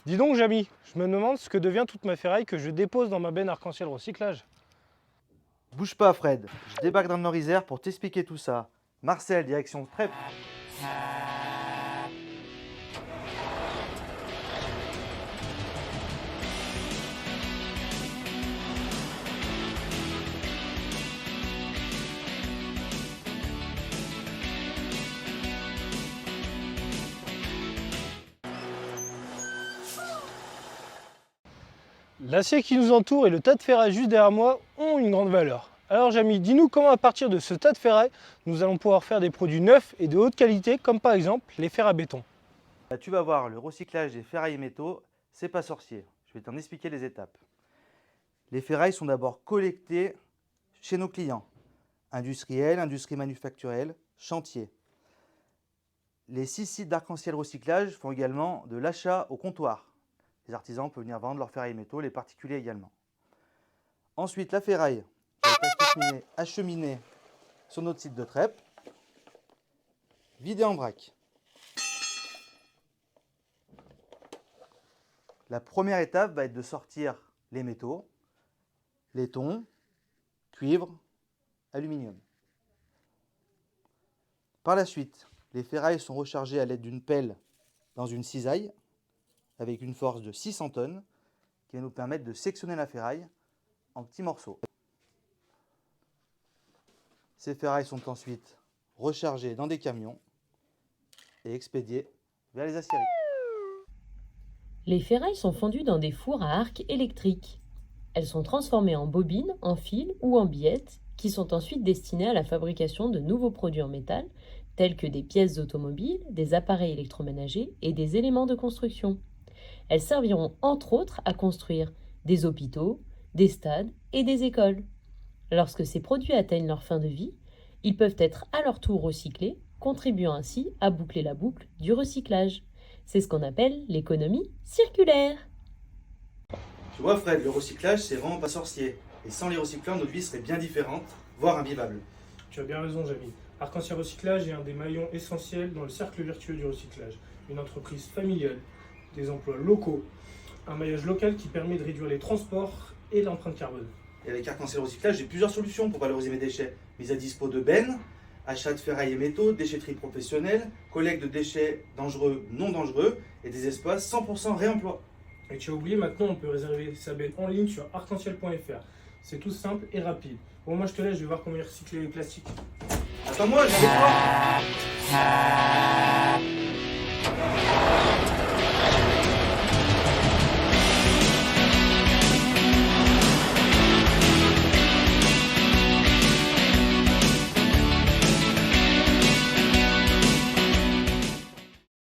Dis donc, Jamy, je me demande ce que devient toute ma ferraille que je dépose dans ma benne arc-en-ciel recyclage. Bouge pas, Fred. Je débarque dans le Nord-Isère pour t'expliquer tout ça. Marcel, direction Trèbes. L'acier qui nous entoure et le tas de ferraille juste derrière moi ont une grande valeur. Alors Jamy, dis-nous comment à partir de ce tas de ferraille, nous allons pouvoir faire des produits neufs et de haute qualité, comme par exemple les fers à béton. Là, tu vas voir, le recyclage des ferrailles et métaux, c'est pas sorcier. Je vais t'en expliquer les étapes. Les ferrailles sont d'abord collectées chez nos clients. Industriels, industries manufacturielles, chantiers. Les 6 sites d'arc-en-ciel recyclage font également de l'achat au comptoir. Les artisans peuvent venir vendre leurs ferrailles et métaux, les particuliers également. Ensuite, la ferraille va être acheminée sur notre site de Trèbes, vidée en vrac. La première étape va être de sortir les métaux, laiton, cuivre, aluminium. Par la suite, les ferrailles sont rechargées à l'aide d'une pelle dans une cisaille avec une force de 600 tonnes qui va nous permettre de sectionner la ferraille en petits morceaux. Ces ferrailles sont ensuite rechargées dans des camions et expédiées vers les aciéries. Les ferrailles sont fondues dans des fours à arc électriques. Elles sont transformées en bobines, en fils ou en billettes qui sont ensuite destinées à la fabrication de nouveaux produits en métal tels que des pièces automobiles, des appareils électroménagers et des éléments de construction. Elles serviront entre autres à construire des hôpitaux, des stades et des écoles. Lorsque ces produits atteignent leur fin de vie, ils peuvent être à leur tour recyclés, contribuant ainsi à boucler la boucle du recyclage. C'est ce qu'on appelle l'économie circulaire. Tu vois Fred, le recyclage c'est vraiment pas sorcier. Et sans les recycleurs, notre vie serait bien différente, voire invivable. Tu as bien raison, Jamy. Arc-en-ciel recyclage est un des maillons essentiels dans le cercle vertueux du recyclage. Une entreprise familiale, des emplois locaux, un maillage local qui permet de réduire les transports et l'empreinte carbone. Et avec Arc-en-Ciel Recyclage, j'ai plusieurs solutions pour valoriser mes déchets. Mise à dispo de bennes, achat de ferrailles et métaux, déchetterie professionnelle, collecte de déchets dangereux, non dangereux et des espaces 100% réemploi. Et tu as oublié, maintenant on peut réserver sa benne en ligne sur arc-en-ciel.fr. C'est tout simple et rapide. Bon, moi je te laisse, je vais voir comment recycler les plastiques. Attends-moi, j'ai avec toi.